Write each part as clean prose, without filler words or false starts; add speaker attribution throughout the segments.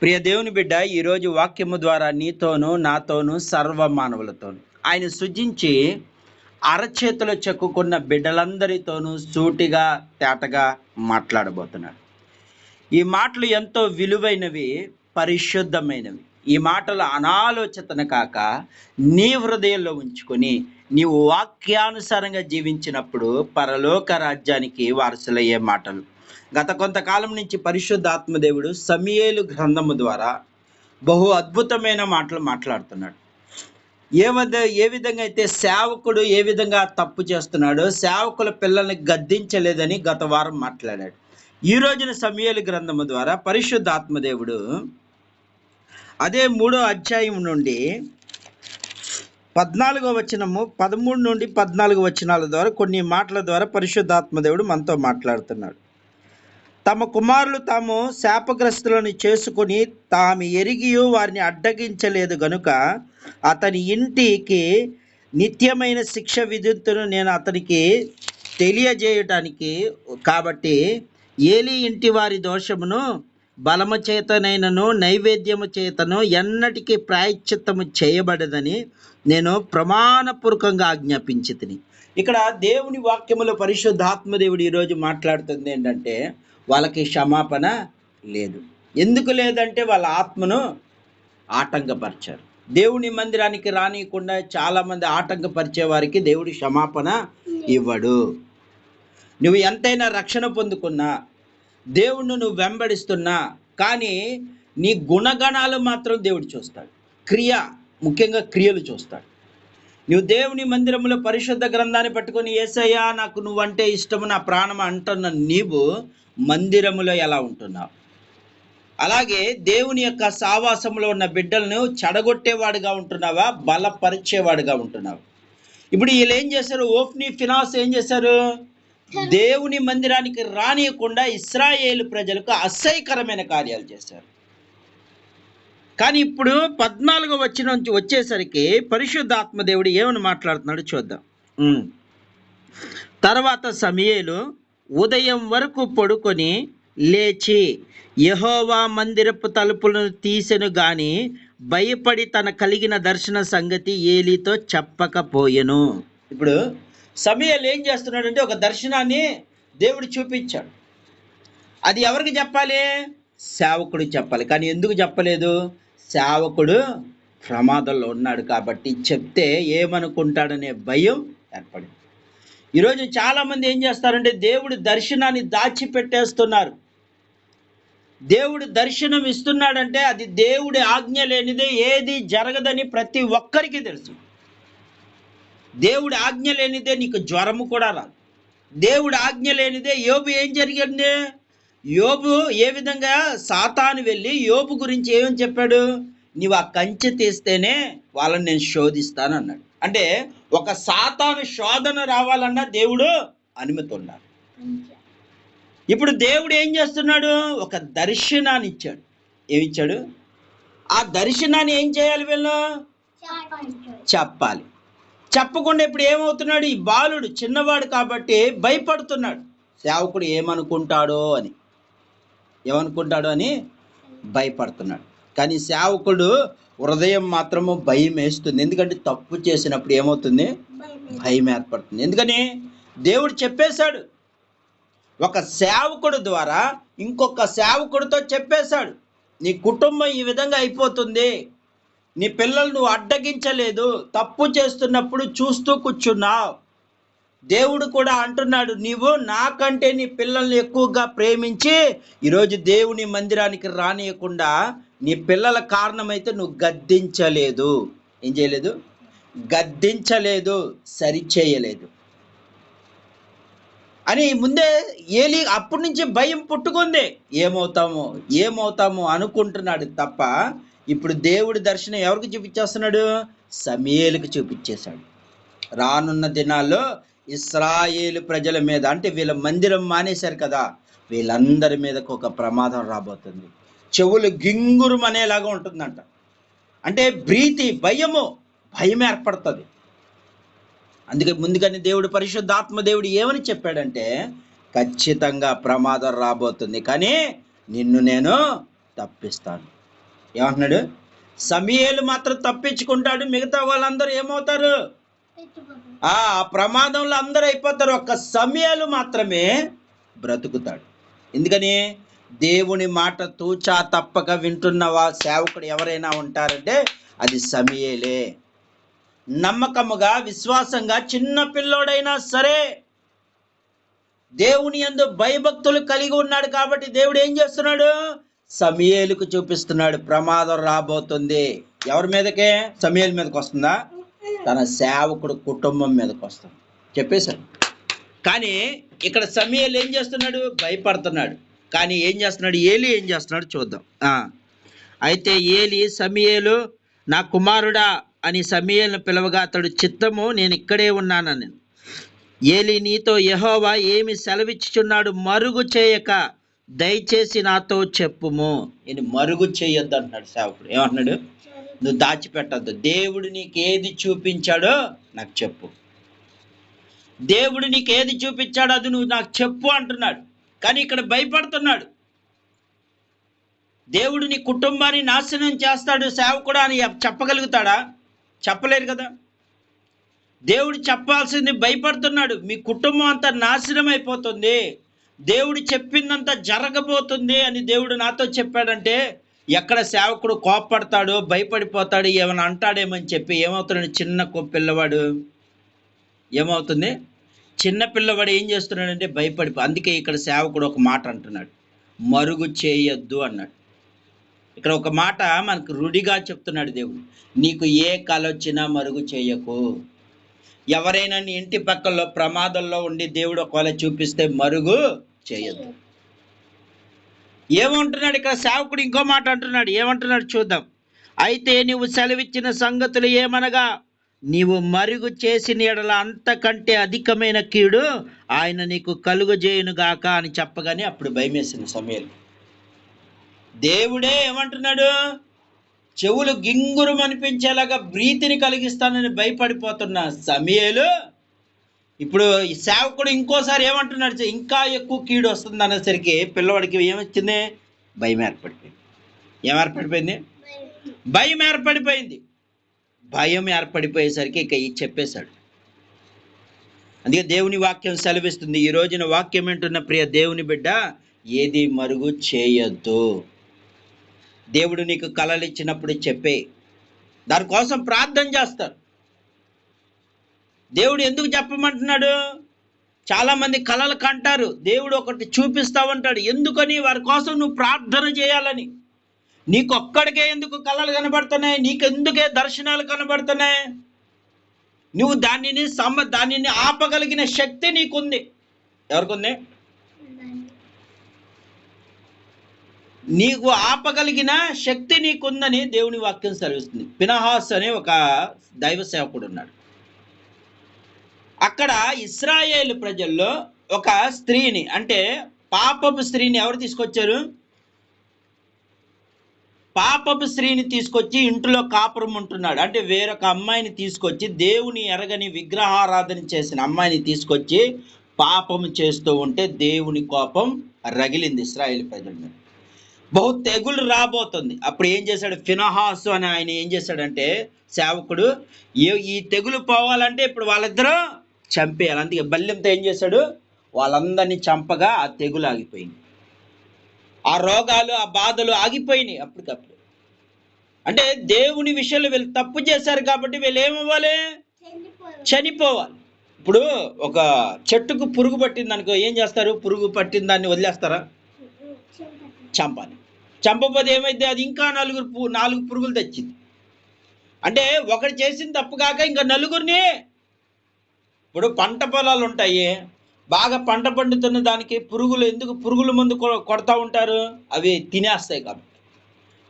Speaker 1: ప్రియ దేవుని బిడ్డ, ఈరోజు వాక్యము ద్వారా నీతోనూ నాతోనూ సర్వ మానవులతోనూ ఆయన సృజించి అరచేతిలో చెక్కుకున్న బిడ్డలందరితోనూ సూటిగా తేటగా మాట్లాడబోతున్నాడు. ఈ మాటలు ఎంతో విలువైనవి, పరిశుద్ధమైనవి. ఈ మాటలు అనాలోచితన కాక నీ హృదయంలో ఉంచుకొని నీవు వాక్యానుసారంగా జీవించినప్పుడు పరలోక రాజ్యానికి వారసులయ్యే మాటలు. గత కొంతకాలం నుంచి పరిశుద్ధాత్మదేవుడు సమూయేలు గ్రంథము ద్వారా బహు అద్భుతమైన మాటలు మాట్లాడుతున్నాడు. ఏ విధంగా అయితే సేవకుడు ఏ విధంగా తప్పు చేస్తున్నాడో, సేవకుల పిల్లల్ని గద్దించలేదని గత వారం మాట్లాడాడు. ఈ రోజున సమూయేలు గ్రంథము ద్వారా పరిశుద్ధాత్మదేవుడు అదే 3వ అధ్యాయం నుండి 14వ వచనము 13 నుండి 14 వచనాల ద్వారా కొన్ని మాటల ద్వారా పరిశుద్ధాత్మదేవుడు మనతో మాట్లాడుతున్నాడు. తమ కుమారులు తాము శాపగ్రస్తులను చేసుకుని తాము ఎరిగియు వారిని అడ్డగించలేదు గనుక అతని ఇంటికి నిత్యమైన శిక్ష విధింతును నేను అతనికి తెలియజేయటానికి. కాబట్టి ఏలీ ఇంటి వారి దోషమును బలము చేతనైనను నైవేద్యము చేతను ఎన్నటికీ ప్రాయశ్చిత్తము చేయబడదని నేను ప్రమాణపూర్వకంగా ఆజ్ఞాపించితిని. ఇక్కడ దేవుని వాక్యములో పరిశుద్ధాత్మదేవుడు ఈరోజు మాట్లాడుతుంది ఏంటంటే, వాళ్ళకి క్షమాపణ లేదు. ఎందుకు లేదంటే వాళ్ళ ఆత్మను ఆటంకపరిచారు. దేవుని మందిరానికి రానియకుండా చాలామంది ఆటంకపరిచే వారికి దేవుడు క్షమాపణ ఇవ్వడు. నువ్వు ఎంతైనా రక్షణ పొందుకున్నా, దేవుణ్ణి నువ్వు వెంబడిస్తున్నా, కానీ నీ గుణగణాలు మాత్రం దేవుడు చూస్తాడు. ముఖ్యంగా క్రియలు చూస్తాడు. నువ్వు దేవుని మందిరంలో పరిశుద్ధ గ్రంథాన్ని పట్టుకొని యేసయ్యా నాకు నువ్వంటే ఇష్టము నా ప్రాణం అంటున్న నీవు మందిరములో ఎలా ఉంటున్నావు? అలాగే దేవుని యొక్క సావాసంలో ఉన్న బిడ్డలను చెడగొట్టేవాడుగా ఉంటున్నావా, బలపరిచేవాడుగా ఉంటున్నావు? ఇప్పుడు వీళ్ళు ఏం చేశారు? ఓఫ్నీ ఫినాస్ ఏం చేశారు? దేవుని మందిరానికి రానియకుండా ఇశ్రాయేలు ప్రజలకు అసహ్యకరమైన కార్యాలు చేశారు. కానీ ఇప్పుడు 14వ వచనం నుంచి వచ్చేసరికి పరిశుద్ధాత్మ దేవుడు ఏమని మాట్లాడుతున్నాడు చూద్దాం. తర్వాత సమూయేలు ఉదయం వరకు పడుకొని లేచి యెహోవా మందిరపు తలుపులను తీసెను గాని భయపడి తన కలిగిన దర్శన సంగతి ఏలీతో చెప్పకపోయెను. ఇప్పుడు సమూయేలు ఏం చేస్తున్నాడంటే, ఒక దర్శనాన్ని దేవుడు చూపించాడు. అది ఎవరికి చెప్పాలి? సేవకుడికి చెప్పాలి. కానీ ఎందుకు చెప్పలేదు? సేవకుడు ప్రమాదంలో ఉన్నాడు కాబట్టి చెప్తే ఏమనుకుంటాడనే భయం ఏర్పడింది. ఈరోజు చాలామంది ఏం చేస్తారంటే దేవుడి దర్శనాన్ని దాచిపెట్టేస్తున్నారు. దేవుడు దర్శనం ఇస్తున్నాడంటే అది దేవుడి ఆజ్ఞ లేనిదే ఏది జరగదని ప్రతి ఒక్కరికి తెలుసు. దేవుడి ఆజ్ఞ లేనిదే నీకు జ్వరము కూడా రాదు. దేవుడి ఆజ్ఞ లేనిదే యోబు ఏం జరిగింది? యోబు ఏ విధంగా సాతాను వెళ్ళి యోబు గురించి ఏమని చెప్పాడు? నీవు ఆ కంచె తీస్తేనే వాళ్ళని నేను శోధిస్తాను అన్నాడు. అంటే ఒక సాతాను శోధన రావాలన్నా దేవుడు అనుమతి ఉండాలి. ఇప్పుడు దేవుడు ఏం చేస్తున్నాడు? ఒక దర్శనాన్ని ఇచ్చాడు. ఏమిచ్చాడు? ఆ దర్శనాన్ని ఏం చేయాలి? వీళ్ళు చెప్పాలి. చెప్పకుండా ఇప్పుడు ఏమవుతున్నాడు? ఈ బాలుడు చిన్నవాడు కాబట్టి భయపడుతున్నాడు. సేవకుడు ఏమనుకుంటాడో అని భయపడుతున్నాడు. కానీ సేవకుడు హృదయం మాత్రము భయం వేస్తుంది. ఎందుకంటే తప్పు చేసినప్పుడు ఏమవుతుంది? భయం ఏర్పడుతుంది. ఎందుకని? దేవుడు చెప్పేశాడు. ఒక సేవకుడు ద్వారా ఇంకొక సేవకుడితో చెప్పేశాడు, నీ కుటుంబం ఈ విధంగా అయిపోతుంది, నీ పిల్లలు నువ్వు అడ్డగించలేదు, తప్పు చేస్తున్నప్పుడు చూస్తూ కూర్చున్నావు. దేవుడు కూడా అంటున్నాడు, నీవు నాకంటే నీ పిల్లల్ని ఎక్కువగా ప్రేమించి ఈరోజు దేవుని మందిరానికి రానియకుండా నీ పిల్లల కారణమైతే నువ్వు గద్దించలేదు. ఏం చేయలేదు? గద్దించలేదు, సరిచేయలేదు అని ముందే ఏలీ అప్పటి నుంచి భయం పుట్టుకుంది. ఏమవుతామో అనుకుంటున్నాడు తప్ప ఇప్పుడు దేవుడి దర్శనం ఎవరికి చూపించేస్తున్నాడు? సమూయేలుకి చూపించేశాడు. రానున్న దినాల్లో ఇశ్రాయేలు ప్రజల మీద, అంటే వీళ్ళ మందిరం మానేశారు కదా, వీళ్ళందరి మీదకు ఒక ప్రమాదం రాబోతుంది. చెవులు గింగురు అనేలాగా ఉంటుందంట. అంటే భయం ఏర్పడుతుంది. అందుకే ముందుగానే దేవుడు పరిశుద్ధాత్మ దేవుడు ఏమని చెప్పాడంటే, ఖచ్చితంగా ప్రమాదం రాబోతుంది, కానీ నిన్ను నేను తప్పిస్తాను. ఏమంటున్నాడు? సమూయేలు మాత్రం తప్పించుకుంటాడు, మిగతా వాళ్ళందరూ ఏమవుతారు? ఆ ప్రమాదంలో అందరూ అయిపోతారు, ఒక్క సమూయేలు మాత్రమే బ్రతుకుతాడు. ఎందుకని? దేవుని మాట తూచా తప్పక వింటున్న సేవకుడు ఎవరైనా ఉంటారంటే అది సమూయేలే. నమ్మకముగా, విశ్వాసంగా, చిన్న పిల్లోడైనా సరే దేవుని యందు భయభక్తులు కలిగి ఉన్నాడు కాబట్టి దేవుడు ఏం చేస్తున్నాడు? సమూయేలుకు చూపిస్తున్నాడు, ప్రమాదం రాబోతుంది. ఎవరి మీదకే? సమూయేలు మీదకి వస్తుందా? తన సేవకుడు కుటుంబం మీదకి వస్తుంది చెప్పేశాడు. కానీ ఇక్కడ సమూయేలు ఏం చేస్తున్నాడు? భయపడుతున్నాడు. కానీ ఏం చేస్తున్నాడు? ఏలి ఏం చేస్తున్నాడు చూద్దాం. అయితే ఏలి, సమూయేలు నా కుమారుడా అని సమూయేలును పిలవగా అతడు, చిత్తము, నేను ఇక్కడే ఉన్నానని. ఏలి, నీతో యెహోవా ఏమి సెలవిచ్చుచున్నాడు? మరుగు చేయక దయచేసి నాతో చెప్పుము. నేను మరుగు చేయొద్దు అంటున్నాడు సేవకుడు. ఏమంటున్నాడు? నువ్వు దాచిపెట్టద్దు. దేవుడు నీకు ఏది చూపించాడో నాకు చెప్పు. దేవుడు నీకు ఏది చూపించాడో అది నువ్వు నాకు చెప్పు అంటున్నాడు. కానీ ఇక్కడ భయపడుతున్నాడు. దేవుడు నీ కుటుంబాన్ని నాశనం చేస్తాడు సేవకుడు అని చెప్పగలుగుతాడా? చెప్పలేరు కదా. దేవుడు చెప్పాల్సింది భయపడుతున్నాడు. మీ కుటుంబం అంతా నాశనం అయిపోతుంది, దేవుడు చెప్పిందంతా జరగబోతుంది అని దేవుడు నాతో చెప్పాడంటే ఎక్కడ సేవకుడు కోప్పడతాడో, భయపడిపోతాడు, ఏమైనా అంటాడేమని చెప్పి ఏమవుతున్నాడు? చిన్న పిల్లవాడు ఏమవుతుంది? చిన్న పిల్లవాడు ఏం చేస్తున్నాడంటే అందుకే ఇక్కడ సేవకుడు ఒక మాట అంటున్నాడు, మరుగు చేయొద్దు అన్నాడు. ఇక్కడ ఒక మాట మనకు రుడిగా చెప్తున్నాడు దేవుడు, నీకు ఏ కల వచ్చినా మరుగు చేయకు. ఎవరైనా నీ ఇంటి పక్కల్లో ప్రమాదంలో ఉండి దేవుడు ఒకవేళ చూపిస్తే మరుగు చేయొద్దు. ఏమంటున్నాడు ఇక్కడ సేవకుడు? ఇంకో మాట అంటున్నాడు. ఏమంటున్నాడు చూద్దాం. అయితే నీవు సెలవిచ్చిన సంగతులు ఏమనగా, నీవు మరుగు చేసిన ఎడల అంతకంటే అధికమైన కీడు ఆయన నీకు కలుగజేయునుగాక అని చెప్పగానే అప్పుడు భయమేసింది సమూయేలు. దేవుడే ఏమంటున్నాడు? చెవులు గింగురు అనిపించేలాగా ప్రీతిని కలిగిస్తానని భయపడిపోతున్న సమూయేలు ఇప్పుడు ఈ సేవకుడు ఇంకోసారి ఏమంటున్నాడు? ఇంకా ఎక్కువ కీడు వస్తుంది అనేసరికి పిల్లవాడికి ఏమొచ్చింది? భయం ఏర్పడిపోయింది. ఏమేర్పడిపోయింది? భయం ఏర్పడిపోయింది. భయం ఏర్పడిపోయేసరికి ఇక చెప్పేశాడు. అందుకే దేవుని వాక్యం సెలవిస్తుంది. ఈ రోజున వాక్యం ఏంటున్న ప్రియ దేవుని బిడ్డ, ఏది మరుగు చేయొద్దు. దేవుడు నీకు కలలు ఇచ్చినప్పుడు చెప్పే, దానికోసం ప్రార్థన చేస్తారు. దేవుడు ఎందుకు చెప్పమంటున్నాడు? చాలామంది కలలు కంటారు, దేవుడు ఒకటి చూపిస్తామంటాడు. ఎందుకని? వారి కోసం నువ్వు ప్రార్థన చేయాలని. నీకొక్కడికే ఎందుకు కలలు కనబడుతున్నాయి? నీకెందుకే దర్శనాలు కనబడుతున్నాయి? నువ్వు దానిని ఆపగలిగిన శక్తి నీకుంది. ఎవరికుంది? నీకు ఆపగలిగిన శక్తి నీకుందని దేవుని వాక్యం సెలవిస్తుంది. ఫినహాస్ అనే ఒక దైవ సేవకుడు ఉన్నాడు. అక్కడ ఇశ్రాయేలు ప్రజల్లో ఒక స్త్రీని, అంటే పాపపు స్త్రీని ఎవరు తీసుకొచ్చారు? పాపపు స్త్రీని తీసుకొచ్చి ఇంట్లో కాపురం ఉంటున్నాడు. అంటే వేరొక అమ్మాయిని తీసుకొచ్చి, దేవుని ఎరగని విగ్రహారాధన చేసిన అమ్మాయిని తీసుకొచ్చి పాపం చేస్తూ ఉంటే దేవుని కోపం రగిలింది ఇశ్రాయేలు ప్రజల మీద. బహు తెగులు రాబోతుంది. అప్పుడు ఏం చేశాడు? ఫినహాసు అని ఆయన ఏం చేశాడంటే సేవకుడు, ఈ తెగులు పోవాలంటే ఇప్పుడు వాళ్ళిద్దరూ చంపేయాలి. అందుకే బల్యంతో ఏం చేశాడు? వాళ్ళందరినీ చంపగా ఆ తెగులు ఆగిపోయింది. ఆ రోగాలు, ఆ బాధలు ఆగిపోయినాయి అప్పటికప్పుడు. అంటే దేవుని విషయంలో వీళ్ళు తప్పు చేశారు కాబట్టి వీళ్ళు ఏమవ్వాలి? చనిపోవాలి. ఇప్పుడు ఒక చెట్టుకు పురుగు పట్టింది అనుకో, ఏం చేస్తారు? పురుగు పట్టిన దాన్ని వదిలేస్తారా? చంపాలి. చంపకపోతే ఏమైంది? అది ఇంకా నాలుగు పురుగులు తెచ్చింది. అంటే ఒకటి చేసిన తప్పు కాక ఇంకా నలుగురిని. ఇప్పుడు పంట పొలాలు ఉంటాయి, బాగా పంట పండుతున్న దానికి పురుగుల మందు కొడతా ఉంటారు, అవి తినేస్తాయి కాబట్టి.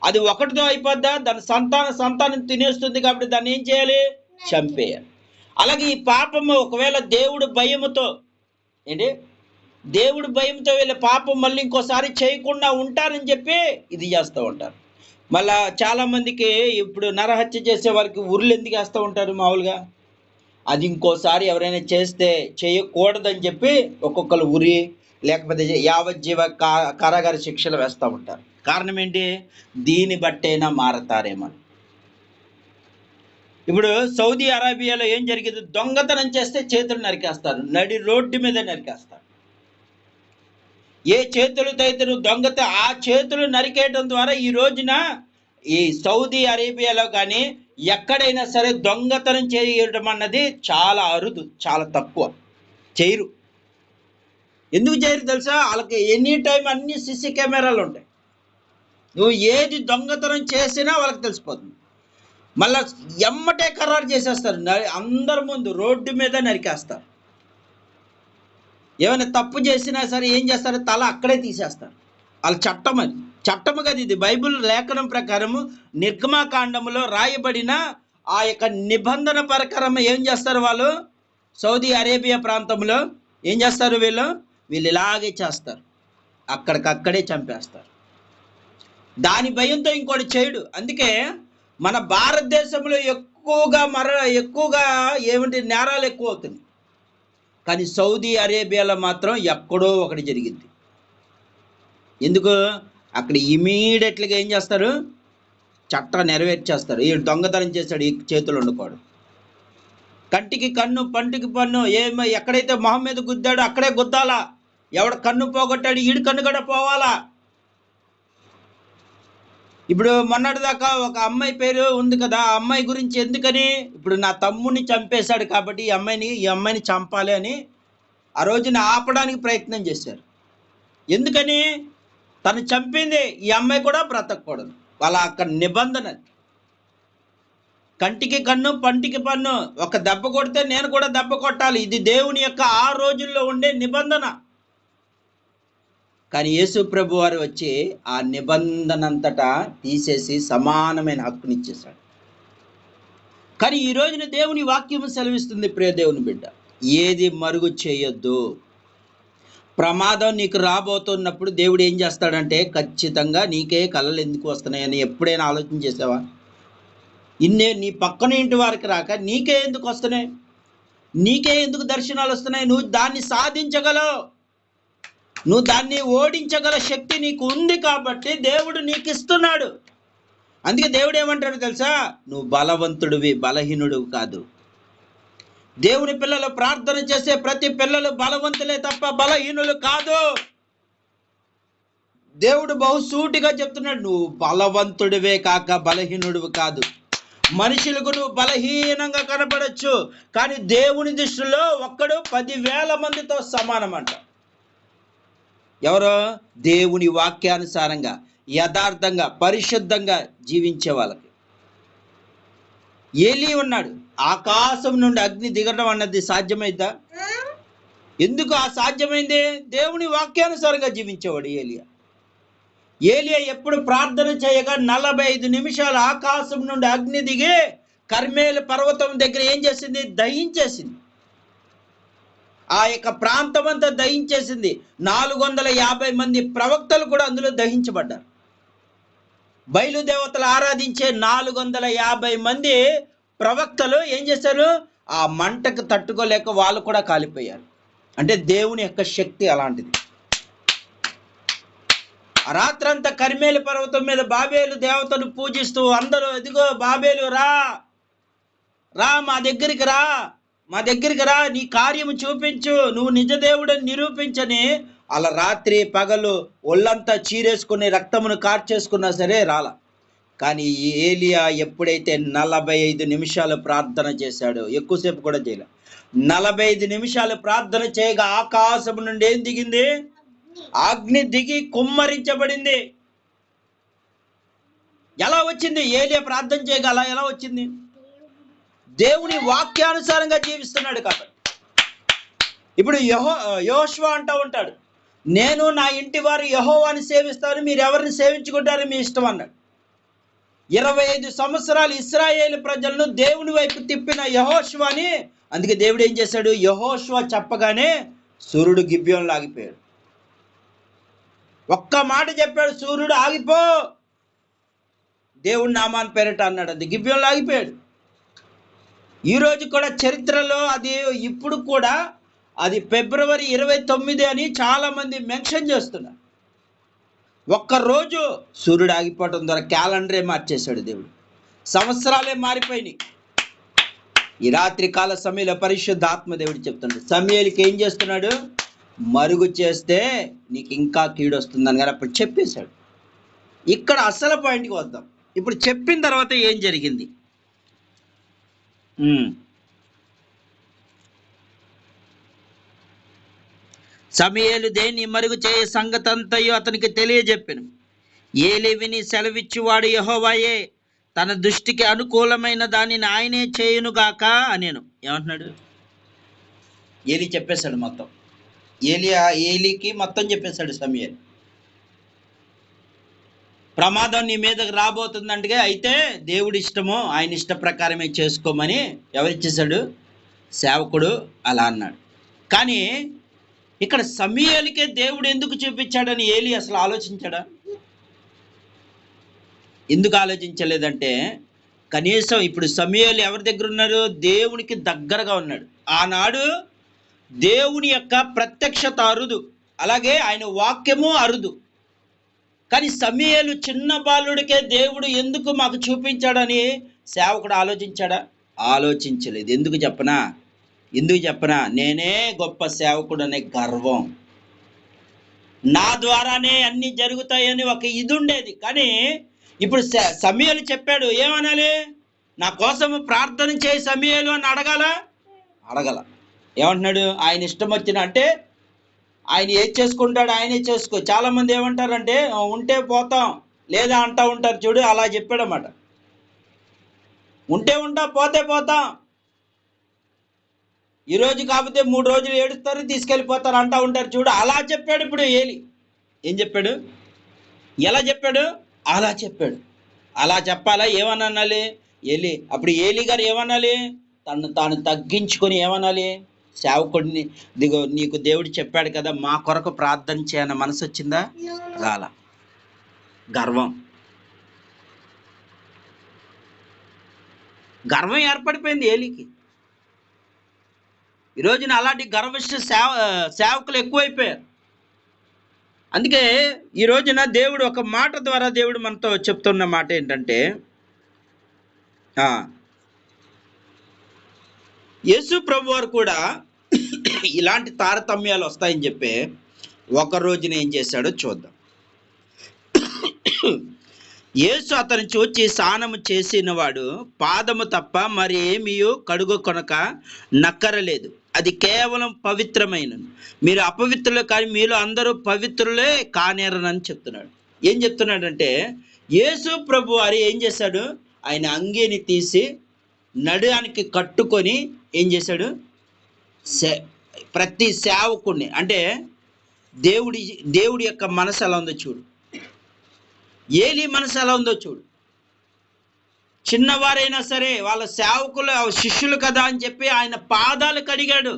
Speaker 1: అది ఒకటితో అయిపోద్దా? దాని సంతానం తినేస్తుంది కాబట్టి దాన్ని ఏం చేయాలి? చంపేయాలి. అలాగే ఈ పాపము ఒకవేళ దేవుడు భయముతో వీళ్ళ పాపం మళ్ళీ ఇంకోసారి చేయకుండా ఉంటారని చెప్పి ఇది చేస్తూ ఉంటారు. మళ్ళా చాలా మందికి ఇప్పుడు నరహత్య చేసే వారికి ఉరులు ఎందుకు వేస్తూ ఉంటారు? మామూలుగా అది ఇంకోసారి ఎవరైనా చేస్తే చేయకూడదని చెప్పి ఒక్కొక్కరు ఉరి, లేకపోతే యావజ్జీవ కారాగార శిక్షలు వేస్తూ ఉంటారు. కారణం ఏంటి? దీన్ని బట్టైనా మారతారేమో. ఇప్పుడు సౌదీ అరేబియాలో ఏం జరిగింది? దొంగతనం చేస్తే చేతులు నరికేస్తారు, నడి రోడ్డు మీద నరికేస్తారు. ఏ చేతులతో అయితే ఆ చేతులు నరికేయడం ద్వారా ఈ రోజున ఈ సౌదీ అరేబియాలో కానీ ఎక్కడైనా సరే దొంగతనం చేయడం అన్నది చాలా అరుదు, చాలా తక్కువ. చేయరు. ఎందుకు చేయరు తెలుసా? వాళ్ళకి ఎనీ టైం అన్ని సీసీ కెమెరాలు ఉంటాయి. నువ్వు ఏది దొంగతనం చేసినా వాళ్ళకి తెలిసిపోతుంది. మళ్ళా ఎమ్మటే ఖరారు చేసేస్తారు, అందరి ముందు రోడ్డు మీద నరికేస్తారు. ఏమైనా తప్పు చేసినా సరే ఏం చేస్తారు? తల అక్కడే తీసేస్తారు. వాళ్ళ చట్టం అది. చట్టము కదా ఇది. బైబిల్ లేఖనం ప్రకారము నిర్గమాకాండములో రాయబడిన ఆ యొక్క నిబంధన ప్రకారం ఏం చేస్తారు వాళ్ళు? సౌదీ అరేబియా ప్రాంతంలో ఏం చేస్తారు? వీళ్ళు ఇలాగే చేస్తారు, అక్కడికక్కడే చంపేస్తారు. దాని భయంతో ఇంకోటి చేయడు. అందుకే మన భారతదేశంలో ఎక్కువగా ఏమిటి నేరాలు ఎక్కువ అవుతుంది. కానీ సౌదీ అరేబియాలో మాత్రం ఎక్కడో ఒకటి జరిగింది. ఎందుకు? అక్కడ ఇమీడియట్గా ఏం చేస్తారు? చట్టం నెరవేర్చేస్తారు. ఈ దొంగతనం చేశాడు, ఈ చేతులు వండుకోడు. కంటికి కన్ను, పంటికి పన్ను. ఎక్కడైతే మొహం మీద గుద్దాడో అక్కడే గుద్దాలా. ఎవడ కన్ను పోగొట్టాడు, ఈడు కన్ను కూడా పోవాలా. ఇప్పుడు మొన్నటిదాకా ఒక అమ్మాయి పేరు ఉంది కదా, ఆ అమ్మాయి గురించి ఎందుకని? ఇప్పుడు నా తమ్ముడిని చంపేశాడు కాబట్టి ఈ అమ్మాయిని చంపాలి అని ఆ రోజున ఆపడానికి ప్రయత్నం చేశారు. ఎందుకని? తను చంపింది ఈ అమ్మాయి కూడా బ్రతకూడదు. వాళ్ళ అక్కడ నిబంధన. కంటికి కన్ను, పంటికి పన్ను. ఒక దెబ్బ కొడితే నేను కూడా దెబ్బ కొట్టాలి. ఇది దేవుని యొక్క ఆ రోజుల్లో ఉండే నిబంధన. కానీ యేసు ప్రభు వారు వచ్చి ఆ నిబంధన అంతటా తీసేసి సమానమైన హక్కునిచ్చేశాడు. కానీ ఈ రోజున దేవుని వాక్యము సెలవిస్తుంది, ప్రియ దేవుని బిడ్డ, ఏది మరుగు చేయొద్దు. ప్రమాదం నీకు రాబోతున్నప్పుడు దేవుడు ఏం చేస్తాడంటే ఖచ్చితంగా నీకే కలలు ఎందుకు వస్తున్నాయని ఎప్పుడైనా ఆలోచన చేసావా? నీ పక్కన ఇంటి వారికి రాక నీకే ఎందుకు వస్తున్నాయి? నీకే ఎందుకు దర్శనాలు వస్తున్నాయి? నువ్వు దాన్ని సాధించగలవు, నువ్వు దాన్ని ఓడించగల శక్తి నీకు ఉంది కాబట్టి దేవుడు నీకు ఇస్తున్నాడు. అందుకే దేవుడు ఏమంటాడు తెలుసా? నువ్వు బలవంతుడివి, బలహీనుడు కాదు. దేవుని పిల్లలు ప్రార్థన చేసే ప్రతి పిల్లలు బలవంతులే తప్ప బలహీనులు కాదు. దేవుడు బహుసూటిగా చెప్తున్నాడు, నువ్వు బలవంతుడివే కాక బలహీనుడివి కాదు. మనుషులకు నువ్వు బలహీనంగా కనపడచ్చు, కానీ దేవుని దృష్టిలో ఒక్కడు 10,000 మందితో సమానం అంట. ఎవరో? దేవుని వాక్యానుసారంగా, యథార్థంగా, పరిశుద్ధంగా జీవించే వాళ్ళకి. ఏలీ ఉన్నాడు, ఆకాశం నుండి అగ్ని దిగడం అన్నది సాధ్యమైందా? ఎందుకు ఆ సాధ్యమైంది? దేవుని వాక్యానుసారంగా జీవించేవాడు ఏలియా ఎప్పుడు ప్రార్థన చేయగా 45 నిమిషాలు ఆకాశం నుండి అగ్ని దిగి కర్మేలు పర్వతం దగ్గర ఏం చేసింది? దహించేసింది. ఆ యొక్క ప్రాంతం అంతా దహించేసింది. 450 మంది ప్రవక్తలు కూడా అందులో దహించబడ్డారు. బయలుదేవతలు ఆరాధించే 450 మంది ప్రవక్తలు ఏం చేశారు? ఆ మంటకు తట్టుకోలేక వాళ్ళు కూడా కాలిపోయారు. అంటే దేవుని యొక్క శక్తి అలాంటిది. ఆ రాత్రంతా కర్మేలు పర్వతం మీద బాబేలు దేవతను పూజిస్తూ అందరూ, ఎదిగో బాబేలు రా, మా దగ్గరికి రా, నీ కార్యము చూపించు, నువ్వు నిజ దేవుడని నిరూపించని అలా రాత్రి పగలు ఒళ్ళంతా చీరేసుకుని రక్తమును కార్చేసుకున్నా సరే రాల. కానీ ఏలియా ఎప్పుడైతే 45 నిమిషాలు ప్రార్థన చేశాడో, ఎక్కువసేపు కూడా చేయలే, 45 నిమిషాలు ప్రార్థన చేయగా ఆకాశం నుండి ఏం దిగింది? అగ్ని దిగి కుమ్మరించబడింది. ఎలా వచ్చింది? ఏలియా ప్రార్థన చేయగా అలా ఎలా వచ్చింది? దేవుని వాక్యానుసారంగా జీవిస్తున్నాడు కాబట్టి. ఇప్పుడు యెహోషువ అంటూ ఉంటాడు, నేను నా ఇంటి వారు యెహోవాని సేవిస్తాను, మీరు ఎవరిని సేవించుకుంటారో మీ ఇష్టం అన్నాడు. 25 సంవత్సరాలు ఇశ్రాయేలు ప్రజలను దేవుని వైపు తిప్పిన యెహోషువని, అందుకే దేవుడు ఏం చేశాడు? యెహోషువ చెప్పగానే సూర్యుడు గిబ్యోనులో ఆగిపోయాడు. ఒక్క మాట చెప్పాడు, సూర్యుడు ఆగిపో, దేవుడి నామాన్ని పేరట అన్నాడు, అది గిబ్యోనులో ఆగిపోయాడు. ఈరోజు కూడా చరిత్రలో అది ఇప్పుడు కూడా అది ఫిబ్రవరి 29 అని చాలా మంది మెన్షన్ చేస్తున్నారు. ఒక్కరోజు సూర్యుడు ఆగిపోవటం ద్వారా క్యాలెండరే మార్చేశాడు దేవుడు. సంవత్సరాలే మారిపోయినాయి. ఈ రాత్రి కాల సమయంలో పరిశుద్ధ ఆత్మ దేవుడు చెప్తున్నాడు, సమూయేలుకి ఏం చేస్తున్నాడు? మరుగు చేస్తే నీకు ఇంకా కీడు వస్తుందని కానీ అప్పుడు చెప్పేశాడు. ఇక్కడ అసలు పాయింట్కి వద్దాం. ఇప్పుడు చెప్పిన తర్వాత ఏం జరిగింది? సమూయేలు దేన్ని మరుగు చేయ సంగతంతయు అతనికి తెలియజెప్పెను. ఏలీ విని సెలవిచ్చువాడు యెహోవాయే, తన దృష్టికి అనుకూలమైన దానిని ఆయనే చేయునుగాక అనేను. ఏమంటున్నాడు? ఏలీ చెప్పేశాడు మొత్తం. ఏలీకి మొత్తం చెప్పేశాడు సమూయేలు. ప్రమాదం నీ మీదకి రాబోతుందంటే అయితే దేవుడి ఇష్టము, ఆయన ఇష్ట ప్రకారమే చేసుకోమని ఎవరిచ్చేశాడు? సేవకుడు అలా అన్నాడు. కానీ ఇక్కడ సమూయేలుకే దేవుడు ఎందుకు చూపించాడని ఏలీ అసలు ఆలోచించాడా? ఎందుకు ఆలోచించలేదంటే, కనీసం ఇప్పుడు సమూయేలు ఎవరి దగ్గర ఉన్నారు? దేవునికి దగ్గరగా ఉన్నాడు. ఆనాడు దేవుని యొక్క ప్రత్యక్షత అరుదు, అలాగే ఆయన వాక్యము అరుదు. కానీ సమూయేలు చిన్న బాలుడికే దేవుడు ఎందుకు మాకు చూపించాడని సేవకుడు ఆలోచించాడా? ఆలోచించలేదు. ఎందుకు చెప్పనా? నేనే గొప్ప సేవకుడు అనే గర్వం, నా ద్వారానే అన్ని జరుగుతాయని ఒక ఇది ఉండేది. కానీ ఇప్పుడు సమూయేలు చెప్పాడు, ఏమనాలి? నా కోసం ప్రార్థన చేయి సమూయేలు అని అడగల. ఏమంటున్నాడు? ఆయన ఇష్టం వచ్చిన, అంటే ఆయన ఏది చేసుకుంటాడు ఆయనే చేసుకో. చాలా మంది ఏమంటారంటే, ఉంటే పోతాం లేదా అంటా ఉంటారు చూడు, అలా చెప్పాడన్నమాట. ఉంటే ఉంటా, పోతే పోతాం, ఈరోజు కాకపోతే 3 రోజులు ఏడుస్తారు, తీసుకెళ్ళిపోతారు అంటా ఉంటారు చూడు, అలా చెప్పాడు. ఇప్పుడు ఏలీ ఏం చెప్పాడు? ఎలా చెప్పాడు? అలా చెప్పాడు. అలా చెప్పాలా? ఏమనాలి ఏలీ? అప్పుడు ఏలీ గారు ఏమనాలి? తాను తగ్గించుకొని ఏమనాలి? సేవకుడిని, దిగో నీకు దేవుడు చెప్పాడు కదా, మా కొరకు ప్రార్థన చేయన్న మనసు వచ్చిందా? రాలా. గర్వం ఏర్పడిపోయింది ఏలీకి. ఈ రోజున అలాంటి గర్విష్ట సేవకులు ఎక్కువైపోయారు. అందుకే ఈ రోజున దేవుడు ఒక మాట ద్వారా దేవుడు మనతో చెప్తున్న మాట ఏంటంటే, యేసు ప్రభు వారు కూడా ఇలాంటి తారతమ్యాలు వస్తాయని చెప్పి ఒక రోజున ఏం చేశాడో చూద్దాం. యేసు అతను చూచి స్నానము చేసిన వాడు పాదము తప్ప మరి ఏమీ కడుగొనక నక్కరలేదు, అది కేవలం పవిత్రమైనను. మీరు అపవిత్రులు కానీ మీలో అందరూ పవిత్రులే కానేరనని చెప్తున్నాడు. ఏం చెప్తున్నాడంటే, యేసు ప్రభు వారు ఏం చేశాడు? ఆయన అంగీని తీసి నడుయానికి కట్టుకొని ఏం చేశాడు? ప్రతి సేవకుడిని, అంటే దేవుడి యొక్క మనసు ఎలా ఉందో చూడు, ఏలీ మనసు ఎలా ఉందో చూడు. చిన్నవారైనా సరే వాళ్ళ సేవకులు శిష్యులు కదా అని చెప్పి ఆయన పాదాలు కడిగాడు.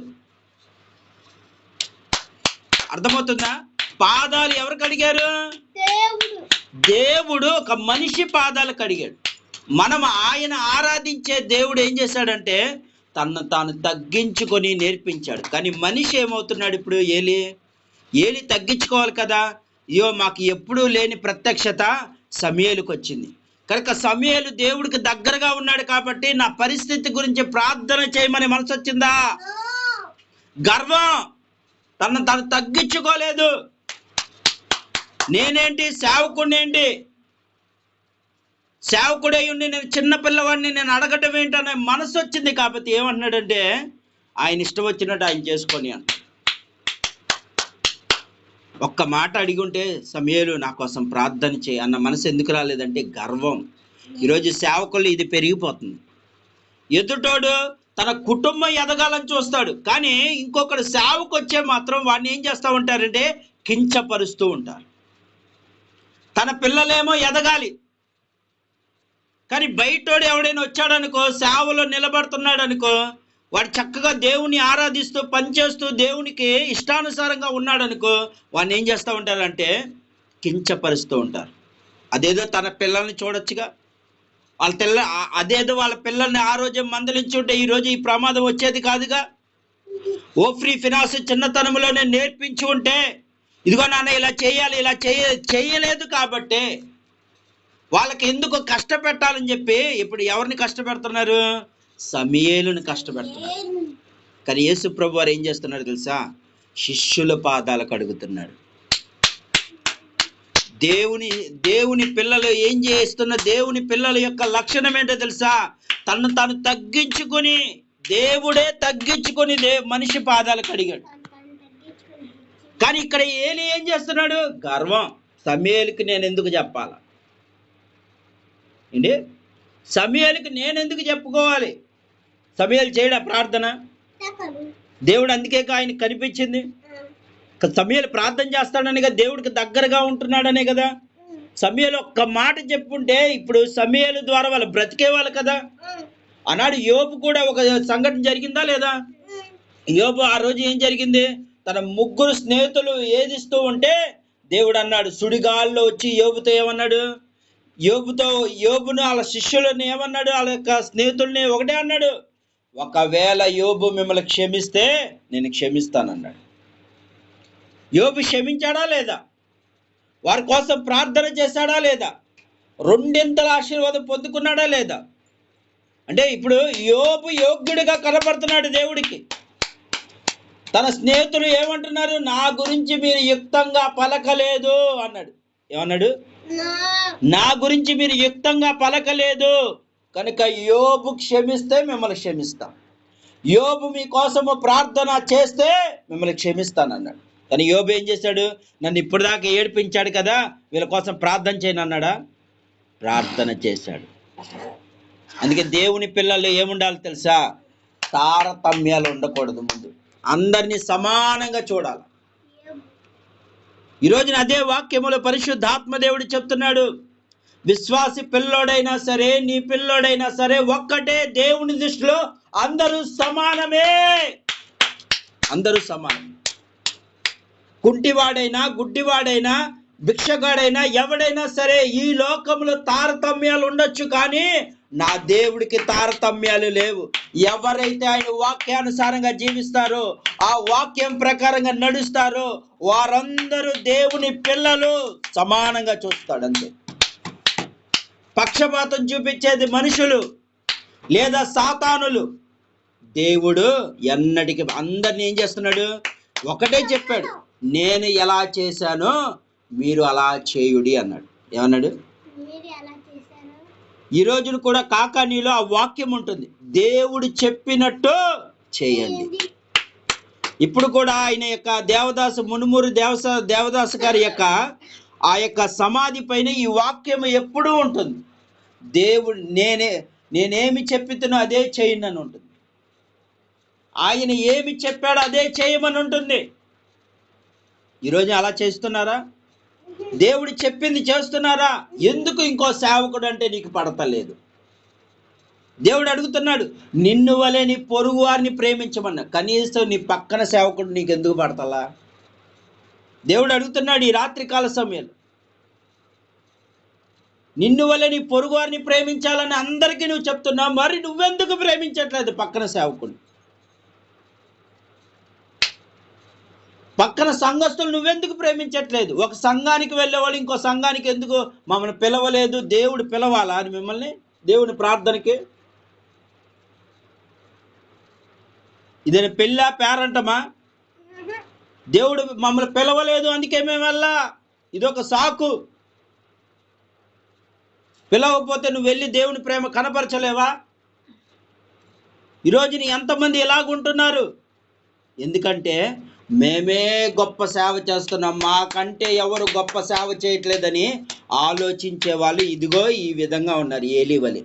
Speaker 1: అర్థమవుతుందా? పాదాలు ఎవరు కడిగారు? దేవుడు ఒక మనిషి పాదాలు కడిగాడు. మనం ఆయన ఆరాధించే దేవుడు ఏం చేశాడంటే తాను తగ్గించుకొని నేర్పించాడు. కానీ మనిషి ఏమవుతున్నాడు ఇప్పుడు? ఏలీ తగ్గించుకోవాలి కదా. అయ్యో, మాకు ఎప్పుడూ లేని ప్రత్యక్షత సమూయేలుకు వచ్చింది కనుక సమూయేలు దేవుడికి దగ్గరగా ఉన్నాడు కాబట్టి నా పరిస్థితి గురించి ప్రార్థన చేయమని మనసు వచ్చిందా? గర్వం, తను తగ్గించుకోలేదు. నేనేంటి సేవకుడినేంటి, సేవకుడై ఉండి నేను చిన్న పిల్లవాడిని నేను అడగటం ఏంటనే మనసు వచ్చింది కాబట్టి ఏమంటున్నాడంటే, ఆయన ఇష్టం వచ్చినట్టు ఆయన చేసుకొని అంట. ఒక్క మాట అడిగి ఉంటే సమూయేలు నా కోసం ప్రార్థన చేయి అన్న మనసు ఎందుకు రాలేదంటే గర్వం. ఈరోజు సేవకులు ఇది పెరిగిపోతుంది. ఎదుటోడు తన కుటుంబం ఎదగాలని చూస్తాడు, కానీ ఇంకొకరు సేవకు వచ్చే మాత్రం వాడిని ఏం చేస్తూ ఉంటారంటే కించపరుస్తూ ఉంటారు. తన పిల్లలేమో ఎదగాలి, కానీ బయటోడు ఎవడైనా వచ్చాడనుకో, సేవలో నిలబడుతున్నాడు అనుకో, వాడు చక్కగా దేవుని ఆరాధిస్తూ పనిచేస్తూ దేవునికి ఇష్టానుసారంగా ఉన్నాడనుకో, వాడిని ఏం చేస్తూ ఉంటారంటే కించపరుస్తూ ఉంటారు. అదేదో తన పిల్లల్ని చూడొచ్చుగా, అదేదో వాళ్ళ పిల్లల్ని ఆ రోజే మందలించి ఉంటే ఈరోజు ఈ ప్రమాదం వచ్చేది కాదుగా. ఓఫ్రీ ఫినాన్స్ చిన్నతనంలోనే నేర్పించి ఉంటే ఇదిగో నాన్న ఇలా చేయాలి, ఇలా చేయలేదు కాబట్టే వాళ్ళకి ఎందుకు కష్టపెట్టాలని చెప్పి ఇప్పుడు ఎవరిని కష్టపెడుతున్నారు? సమూయేలుని కష్టపెడుతున్నారు. కానీ యేసు ప్రభు వారు ఏం చేస్తున్నారు తెలుసా? శిష్యుల పాదాలు కడుగుతున్నాడు. దేవుని పిల్లలు ఏం చేస్తున్న దేవుని పిల్లల యొక్క లక్షణం ఏంటో తెలుసా? తను తాను తగ్గించుకొని, దేవుడే తగ్గించుకొని మనిషి పాదాలు కడిగాడు. కానీ ఇక్కడ ఏలి ఏం చేస్తున్నాడు? గర్వం. సమూయేలుకి నేను ఎందుకు చెప్పాలా ఏంటి? సమూయేలుకి నేను ఎందుకు చెప్పుకోవాలి? సమూయేలు చేయడా ప్రార్థన? దేవుడు అందుకే ఆయన కనిపించింది. సమూయేలు ప్రార్థన చేస్తాడని కదా, దేవుడికి దగ్గరగా ఉంటున్నాడనే కదా. సమూయేలు ఒక్క మాట చెప్పుంటే ఇప్పుడు సమూయేలు ద్వారా వాళ్ళు బ్రతికేవాళ్ళు కదా. ఆనాడు యోబు కూడా ఒక సంఘటన జరిగిందా లేదా? యోబు ఆ రోజు ఏం జరిగింది? తన 3 స్నేహితులు ఏదిస్తూ ఉంటే దేవుడు అన్నాడు, సుడిగాల్లో వచ్చి యోబుతో ఏమన్నాడు? యోబును వాళ్ళ శిష్యులను ఏమన్నాడు? వాళ్ళ యొక్క స్నేహితుల్ని ఒకటే అన్నాడు, ఒకవేళ యోబు మిమ్మల్ని క్షమిస్తే నేను క్షమిస్తానన్నాడు. యోబు క్షమించాడా లేదా? వారి కోసం ప్రార్థన చేశాడా లేదా? 2 ఆశీర్వాదం పొందుకున్నాడా లేదా? అంటే ఇప్పుడు యోబు యోగ్యుడిగా కనపడుతున్నాడు దేవుడికి. తన స్నేహితులు ఏమంటున్నారు? నా గురించి మీరు యుక్తంగా పలకలేదు అన్నాడు. ఏమన్నాడు? నా గురించి మీరు యుక్తంగా పలకలేదు కనుక యోబు క్షమిస్తే మిమ్మల్ని క్షమిస్తాం, యోబు మీకోసము ప్రార్థన చేస్తే మిమ్మల్ని క్షమిస్తానన్నాడు. కానీ యోబు ఏం చేశాడు? నన్ను ఇప్పటిదాకా ఏడిపించాడు కదా, వీళ్ళ కోసం ప్రార్థన చేయను అన్నాడా? ప్రార్థన చేశాడు. అందుకే దేవుని పిల్లలు ఏముండాలి తెలుసా? తారతమ్యాలు ఉండకూడదు. ముందు అందరినీ సమానంగా చూడాలి. ఈరోజున అదే వాక్యములో పరిశుద్ధాత్మ దేవుడు చెప్తున్నాడు, విశ్వాసి పిల్లోడైనా సరే, నీ పిల్లోడైనా సరే ఒక్కటే. దేవుని దృష్టిలో అందరూ సమానమే. అందరూ సమానం. కుంటివాడైనా, గుడ్డివాడైనా, భిక్షగాడైనా, ఎవడైనా సరే ఈ లోకంలో తారతమ్యాలు ఉండొచ్చు, కానీ నా దేవుడికి తారతమ్యాలు లేవు. ఎవరైతే ఆయన వాక్యానుసారంగా జీవిస్తారో, ఆ వాక్యం ప్రకారంగా నడుస్తారో వారందరూ దేవుని పిల్లలు. సమానంగా చూస్తాడు అంతే. పక్షపాతం చూపించేది మనుషులు లేదా సాతానులు. దేవుడు ఎన్నటికి అందరిని ఏం చేస్తున్నాడు? ఒకటే చెప్పాడు, నేను ఎలా చేశానో మీరు అలా చేయుడి అన్నాడు. ఏమన్నాడు? ఈ రోజున కూడా కాకానీలో ఆ వాక్యం ఉంటుంది, దేవుడు చెప్పినట్టు చేయండి. ఇప్పుడు కూడా ఆయన యొక్క దేవదాసు మునుమూరి దేవదాసు గారి యొక్క ఆ యొక్క సమాధి పైన ఈ వాక్యం ఎప్పుడూ ఉంటుంది. దేవుడు నేనేమి చెప్పితునో అదే చేయండి అని ఉంటుంది. ఆయన ఏమి చెప్పాడో అదే చేయమని ఉంటుంది. ఈరోజు అలా చేస్తున్నారా? దేవుడు చెప్పింది చేస్తున్నారా? ఎందుకు ఇంకో సేవకుడు అంటే నీకు పడతలేదు? దేవుడు అడుగుతున్నాడు, నిన్ను వలె నీ పొరుగు వారిని ప్రేమించమన్నా. కనీసం నీ పక్కన సేవకుడు నీకు ఎందుకు పడతలా? దేవుడు అడుగుతున్నాడు ఈ రాత్రికాల సమయంలో, నిన్ను వలె నీ పొరుగు వారిని ప్రేమించాలని అందరికీ నువ్వు చెప్తున్నావు, మరి నువ్వెందుకు ప్రేమించట్లేదు పక్కన సేవకుడు? పక్కన సంఘస్థులు నువ్వెందుకు ప్రేమించట్లేదు? ఒక సంఘానికి వెళ్ళేవాళ్ళు ఇంకో సంఘానికి ఎందుకు మమ్మల్ని పిలవలేదు? దేవుడు పిలవాలా అని మిమ్మల్ని దేవుని ప్రార్థనకి? ఇదేనా పెళ్ళా పేరంటమా? దేవుడు మమ్మల్ని పిలవలేదు అందుకే మేము వెళ్ళా, ఇదొక సాకు. పిలవకపోతే నువ్వు వెళ్ళి దేవుని ప్రేమ కనపరచలేవా? ఈరోజు ఎంతమంది ఇలాగుంటున్నారు? ఎందుకంటే మేమే గొప్ప సేవ చేస్తున్నాం, మాకంటే ఎవరు గొప్ప సేవ చేయట్లేదని ఆలోచించే వాళ్ళు ఇదిగో ఈ విధంగా ఉన్నారు. ఏలీ వలె.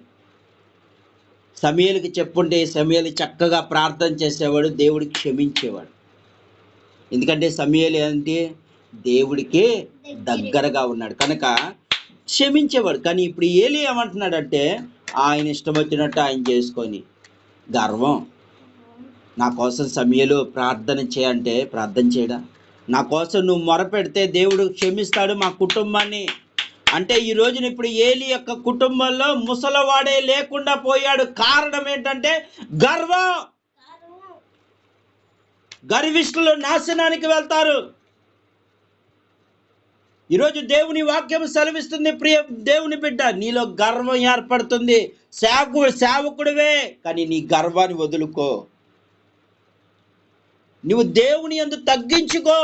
Speaker 1: సమూయేలుకి చెప్పుంటే సమూయేలు చక్కగా ప్రార్థన చేసేవాడు, దేవుడికి క్షమించేవాడు. ఎందుకంటే సమూయేలు ఏంటి? దేవుడికి దగ్గరగా ఉన్నాడు కనుక క్షమించేవాడు. కానీ ఇప్పుడు ఏలీ ఏమంటున్నాడంటే ఆయన ఇష్టం వచ్చినట్టు ఆయన చేసుకొని గర్వం. నా కోసం సమూయేలు ప్రార్థన చేయంటే ప్రార్థన చేయడా? నా కోసం నువ్వు మొరపెడితే దేవుడు క్షమిస్తాడు మా కుటుంబాన్ని అంటే ఈ రోజున ఇప్పుడు ఏలీ యొక్క కుటుంబంలో ముసలవాడే లేకుండా పోయాడు. కారణం ఏంటంటే గర్వం. గర్విష్ఠులు నాశనానికి వెళ్తారు. ఈరోజు దేవుని వాక్యం సెలవిస్తుంది, ప్రియ దేవుని బిడ్డ, నీలో గర్వం ఏర్పడుతుంది. సేవకుడివే, కానీ నీ గర్వాన్ని వదులుకో. నువ్వు దేవుని యందు తగ్గించుకో.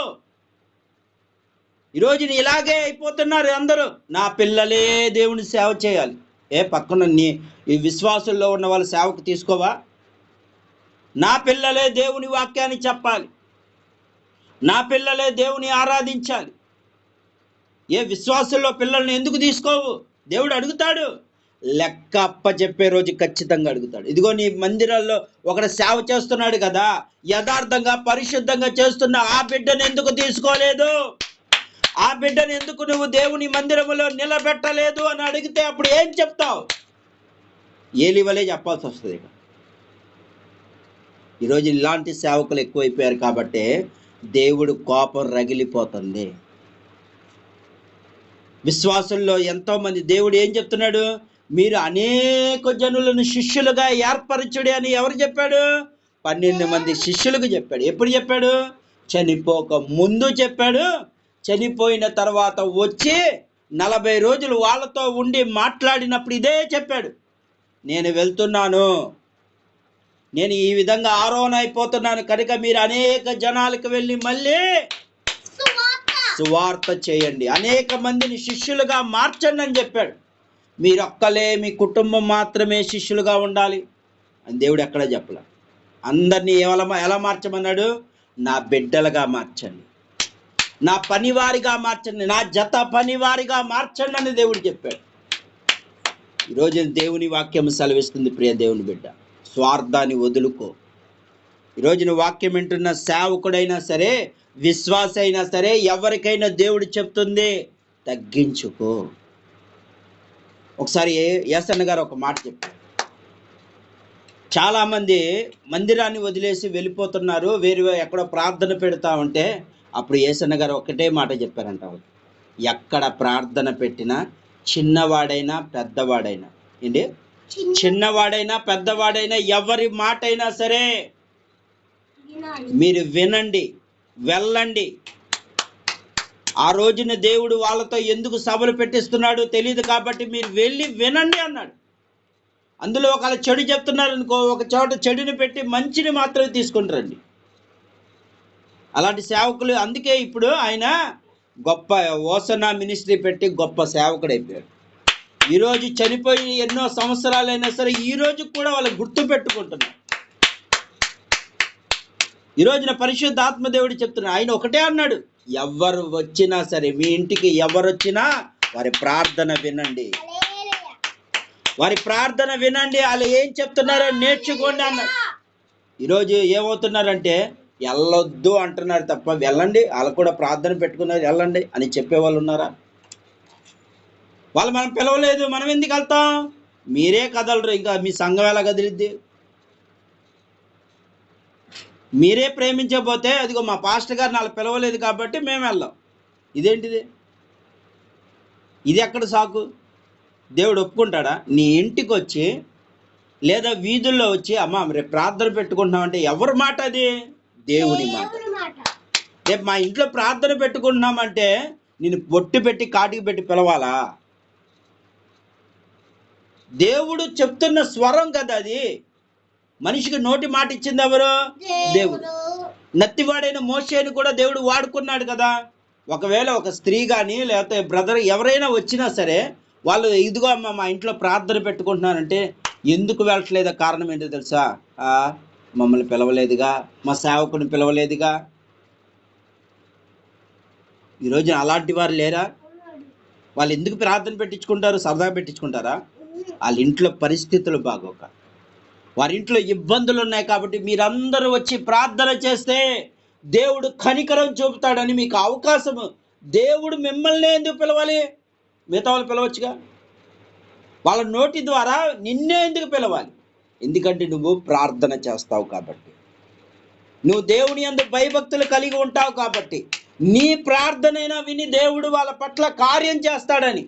Speaker 1: ఈరోజు ఇలాగే అయిపోతున్నారు అందరూ. నా పిల్లలే దేవుని సేవ చేయాలి. పక్కన ఈ విశ్వాసుల్లో ఉన్న వాళ్ళ సేవకు తీసుకోవా? నా పిల్లలే దేవుని వాక్యాన్ని చెప్పాలి, నా పిల్లలే దేవుని ఆరాధించాలి. విశ్వాసుల్లో పిల్లల్ని ఎందుకు తీసుకోవు? దేవుడు అడుగుతాడు. లెక్క అప్పచెప్పే రోజు ఖచ్చితంగా అడుగుతాడు. ఇదిగో నీ మందిరాల్లో ఒకడు సేవ చేస్తున్నాడు కదా, యథార్థంగా పరిశుద్ధంగా చేస్తున్న ఆ బిడ్డను ఎందుకు తీసుకోలేదు? ఆ బిడ్డను ఎందుకు నువ్వు దేవుని మందిరంలో నిలబెట్టలేదు అని అడిగితే అప్పుడు ఏం చెప్తావు? ఏలివలే చెప్పాల్సి వస్తుంది. ఈరోజు ఇలాంటి సేవకులు ఎక్కువైపోయారు కాబట్టి దేవుడు కోపం రగిలిపోతుంది. విశ్వాసుల్లో ఎంతోమంది దేవుడు ఏం చెప్తున్నాడు? మీరు అనేక జనులను శిష్యులుగా ఏర్పరచుడి అని ఎవరు చెప్పాడు? 12 మంది శిష్యులకు చెప్పాడు. ఎప్పుడు చెప్పాడు? చనిపోక ముందు చెప్పాడు. చనిపోయిన తర్వాత వచ్చి 40 రోజులు వాళ్ళతో ఉండి మాట్లాడినప్పుడు ఇదే చెప్పాడు, నేను వెళ్తున్నాను, నేను ఈ విధంగా ఆరోహణైపోతున్నాను కనుక మీరు అనేక జనాలకు వెళ్ళి మళ్ళీ సువార్త చేయండి, అనేక మందిని శిష్యులుగా మార్చండి అని చెప్పాడు. మీరొక్కలే, మీ కుటుంబం మాత్రమే శిష్యులుగా ఉండాలి అని దేవుడు ఎక్కడ చెప్పలే. అందరినీ ఎలా మార్చమన్నాడు? నా బిడ్డలుగా మార్చండి, నా పనివారిగా మార్చండి, నా జత పనివారిగా మార్చండి అని దేవుడు చెప్పాడు. ఈరోజు దేవుని వాక్యం సెలవిస్తుంది, ప్రియ దేవుని బిడ్డ, స్వార్థాన్ని వదులుకో. ఈరోజు వాక్యం వింటున్న సేవకుడైనా సరే, విశ్వాస అయినా సరే, ఎవరికైనా దేవుడు చెప్తుంది, తగ్గించుకో. ఒకసారి యేసన్న గారు ఒక మాట చెప్పారు. చాలామంది మందిరాన్ని వదిలేసి వెళ్ళిపోతున్నారు, వేరు ఎక్కడో ప్రార్థన పెడతా ఉంటే అప్పుడు యేసన్న గారు ఒకటే మాట చెప్పారంట, ఎక్కడ ప్రార్థన పెట్టినా చిన్నవాడైనా పెద్దవాడైనా, ఏంటి, చిన్నవాడైనా పెద్దవాడైనా ఎవరి మాట అయినా సరే మీరు వినండి, వెళ్ళండి. ఆ రోజున దేవుడు వాళ్ళతో ఎందుకు సభలు పెట్టిస్తున్నాడు తెలియదు కాబట్టి మీరు వెళ్ళి వినండి అన్నాడు. అందులో ఒకవేళ చెడు చెప్తున్నారు అనుకో, ఒక చోట చెడుని పెట్టి మంచిని మాత్రమే తీసుకుంటారండి అలాంటి సేవకులు. అందుకే ఇప్పుడు ఆయన గొప్ప ఓసనా మినిస్ట్రీ పెట్టి గొప్ప సేవకుడు అయిపోయాడు. ఈరోజు చనిపోయి ఎన్నో సంవత్సరాలైనా సరే ఈ రోజు కూడా వాళ్ళు గుర్తు పెట్టుకుంటున్నారు. ఈ రోజున పరిశుద్ధ ఆత్మదేవుడు చెప్తున్నాడు, ఆయన ఒకటే అన్నాడు, ఎవరు వచ్చినా సరే, మీ ఇంటికి ఎవరు వచ్చినా వారి ప్రార్థన వినండి, వారి ప్రార్థన వినండి, వాళ్ళు ఏం చెప్తున్నారో నేర్చుకోండి అన్నాడు. ఈరోజు ఏమవుతున్నారంటే వెళ్ళొద్దు అంటున్నారు తప్ప వెళ్ళండి, వాళ్ళు కూడా ప్రార్థన పెట్టుకున్నారు వెళ్ళండి అని చెప్పేవాళ్ళు ఉన్నారా? వాళ్ళు మనం పిలవలేదు, మనం ఎందుకు వెళ్తాం? మీరే కదలరు, ఇంకా మీ సంఘం ఎలా కదిలిద్ది? మీరే ప్రేమించకపోతే అదిగో మా పాస్టర్ గారు నాకు పిలవలేదు కాబట్టి మేము వెళ్ళాం. ఇదేంటిది? ఇది ఎక్కడ సాకు? దేవుడు ఒప్పుకుంటాడా? నీ ఇంటికి వచ్చి లేదా వీధుల్లో వచ్చి అమ్మ రేపు ప్రార్థన పెట్టుకుంటున్నామంటే ఎవరి మాట అది? దేవుని మాట. రేపు మా ఇంట్లో ప్రార్థన పెట్టుకుంటున్నామంటే నేను బొట్టు పెట్టి కాటికి పెట్టి పిలవాలా? దేవుడు చెప్తున్న స్వరం కదా అది. మనిషికి నోటి మాట ఇచ్చింది ఎవరు? దేవుడు. నత్తివాడైన మోషేని కూడా దేవుడు వాడుకున్నాడు కదా. ఒకవేళ ఒక స్త్రీ కానీ లేకపోతే బ్రదర్ ఎవరైనా వచ్చినా సరే వాళ్ళు ఇదిగో అమ్మ మా ఇంట్లో ప్రార్థన పెట్టుకుంటున్నారంటే ఎందుకు వెళ్ళట్లేదా? కారణం ఏంటో తెలుసా? మమ్మల్ని పిలవలేదుగా, మా సేవకుని పిలవలేదుగా. ఈరోజు అలాంటి వారు లేరా? వాళ్ళు ఎందుకు ప్రార్థన పెట్టించుకుంటారు? సరదా పెట్టించుకుంటారా? వాళ్ళ ఇంట్లో పరిస్థితులు బాగోక, వారి ఇంట్లో ఇబ్బందులు ఉన్నాయి కాబట్టి మీరందరూ వచ్చి ప్రార్థన చేస్తే దేవుడు కనికరం చూపుతాడని మీకు అవకాశము. దేవుడు మిమ్మల్ని ఎందుకు పిలవాలి? మిగతా వాళ్ళు పిలవచ్చుగా. వాళ్ళ నోటి ద్వారా నిన్నే ఎందుకు పిలవాలి? ఎందుకంటే నువ్వు ప్రార్థన చేస్తావు కాబట్టి, నువ్వు దేవుని యందు భయభక్తులు కలిగి ఉంటావు కాబట్టి నీ ప్రార్థనైనా విని దేవుడు వాళ్ళ పట్ల కార్యం చేస్తాడని.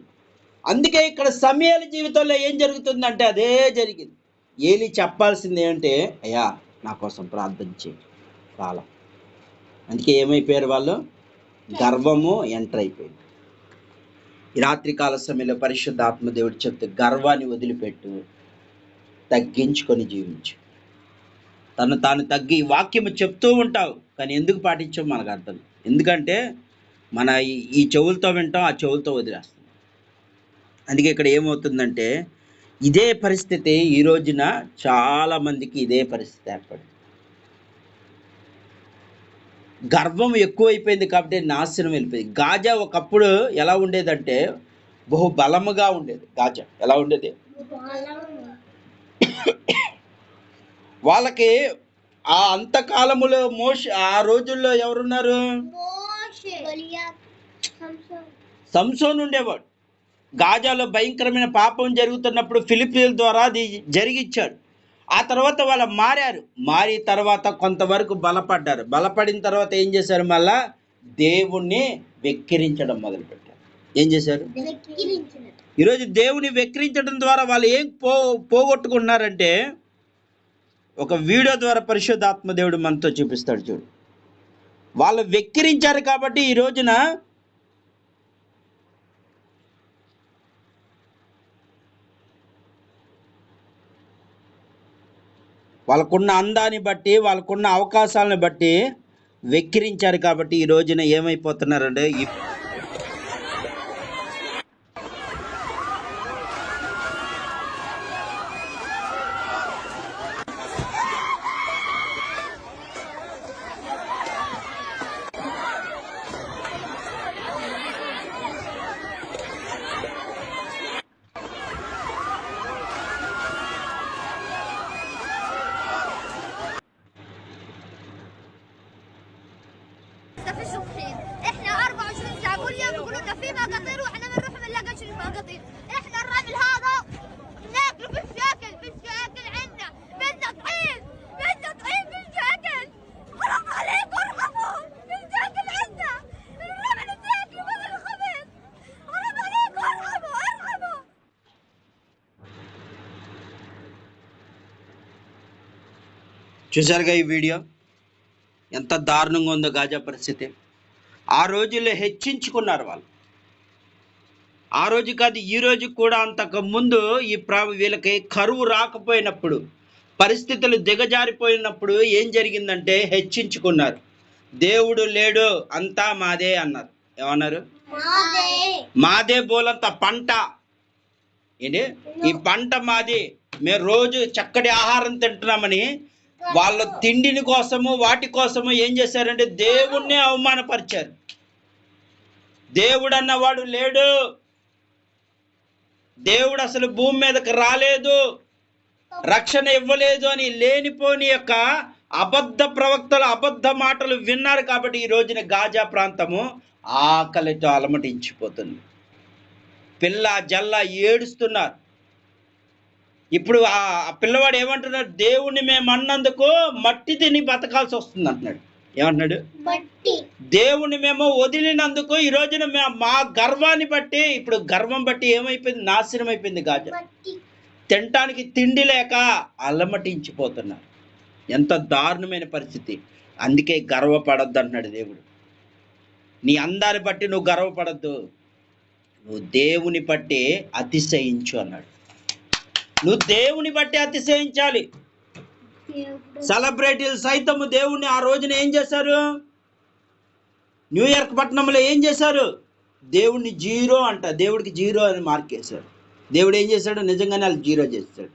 Speaker 1: అందుకే ఇక్కడ సమూయేలు జీవితంలో ఏం జరుగుతుందంటే అదే జరిగింది. ఏలీ చెప్పాల్సింది ఏంటంటే, అయ్యా నా కోసం ప్రార్థన చేయి చాలా. అందుకే ఏమైపోయారు వాళ్ళు? గర్వము ఎంటర్ అయిపోయింది. ఈ రాత్రికాల సమయంలో పరిశుద్ధాత్మ దేవుడు చెప్తే గర్వాన్ని వదిలిపెట్టు, తగ్గించుకొని జీవించు. తను తాను తగ్గి వాక్యము చెప్తూ ఉంటావు, కానీ ఎందుకు పాటించావు మనకు అర్థం. ఎందుకంటే మన ఈ చెవులతో వింటాం, ఆ చెవులతో వదిలేస్తాం. అందుకే ఇక్కడ ఏమవుతుందంటే ఇదే పరిస్థితి ఈ రోజున చాలా మందికి ఇదే పరిస్థితి ఏర్పడింది. గర్వం ఎక్కువైపోయింది కాబట్టి నాశనం వెళ్ళిపోయింది. గాజా ఒకప్పుడు ఎలా ఉండేదంటే బహు బలముగా ఉండేది. గాజా ఎలా ఉండేది? వాళ్ళకి ఆ అంతకాలములో ఆ రోజుల్లో ఎవరున్నారు? సంసోను ఉండేవాడు. గాజాలో భయంకరమైన పాపం జరుగుతున్నప్పుడు ఫిలిప్పీల ద్వారా అది జరిగిచ్చాడు. ఆ తర్వాత వాళ్ళు మారి తర్వాత కొంతవరకు బలపడ్డారు. బలపడిన తర్వాత ఏం చేశారు? మళ్ళా దేవుణ్ణి వెక్కిరించడం మొదలుపెట్టారు. ఏం చేశారు? ఈరోజు దేవుని వెక్కిరించడం ద్వారా వాళ్ళు ఏం పోగొట్టుకున్నారంటే, ఒక వీడియో ద్వారా పరిశుద్ధాత్మ దేవుడు మనతో చూపిస్తాడు చూడు. వాళ్ళు వెక్కిరించారు కాబట్టి ఈ రోజున వాళ్ళకున్న అందాన్ని బట్టి, వాళ్ళకున్న అవకాశాలను బట్టి వెక్కిరించారు కాబట్టి ఈ రోజున ఏమైపోతున్నారంటే
Speaker 2: احنا 24 ساعه كل يوم يقولوا لنا في مقاطير واحنا بنروح ما نلاقيش المقاطير. احنا الرمل هذا ناكله بالشكل عندنا، بدنا طحين بالشكل. حرام عليكم ارحموا، بالشكل عندنا الرمل بتاكله بدل الخبز. حرام عليكم ارحموا.
Speaker 1: చూసారుగా ఈ వీడియో ఎంత దారుణంగా ఉందో గాజా పరిస్థితి. ఆ రోజుల్లో హెచ్చించుకున్నారు వాళ్ళు. ఆ రోజు కాదు, ఈ రోజు కూడా. అంతకు ముందు వీళ్ళకి కరువు రాకపోయినప్పుడు, పరిస్థితులు దిగజారిపోయినప్పుడు ఏం జరిగిందంటే హెచ్చించుకున్నారు. దేవుడు లేడు, అంతా మాదే అన్నారు. ఏమన్నారు? మాదే బోలంత పంట. ఏంటి? ఈ పంట మాది, మేము రోజు చక్కటి ఆహారం తింటున్నామని వాళ్ళ తిండిని కోసము వాటి కోసము ఏం చేశారంటే దేవుణ్ణి అవమానపరిచారు. దేవుడు అన్నవాడు లేడు, దేవుడు అసలు భూమి మీదకి రాలేదు, రక్షణ ఇవ్వలేదు అని లేనిపోని యొక్క అబద్ధ ప్రవక్తలు అబద్ధ మాటలు విన్నారు. కాబట్టి ఈ రోజున గాజా ప్రాంతము ఆకలితో అలమటించిపోతుంది. పిల్ల జల్ల ఏడుస్తున్నారు. ఇప్పుడు ఆ పిల్లవాడు ఏమంటున్నాడు? దేవుణ్ణి మేము అన్నందుకు మట్టి తిని బతకాల్సి వస్తుంది అంటున్నాడు. ఏమంటున్నాడు? దేవుణ్ణి మేము వదిలినందుకు ఈ రోజున మా గర్వాన్ని బట్టి, ఇప్పుడు గర్వం బట్టి ఏమైపోయింది? నాశనం అయిపోయింది గాజా. తినటానికి తిండి లేక అలమటించిపోతున్నారు. ఎంత దారుణమైన పరిస్థితి. అందుకే గర్వపడద్దు అంటున్నాడు దేవుడు. నీ అందాన్ని బట్టి నువ్వు గర్వపడద్దు, నువ్వు దేవుని బట్టి అతిశయించు అన్నాడు. నువ్వు దేవుని బట్టి అతిశయించాలి. సెలబ్రిటీలు సైతము దేవుణ్ణి ఆ రోజున ఏం చేశారు? న్యూయార్క్ పట్టణంలో ఏం చేశారు? దేవుణ్ణి జీరో అంట, దేవుడికి జీరో అని మార్క్ వేశారు. దేవుడు ఏం చేశాడు? నిజంగానే వాళ్ళు జీరో చేశాడు.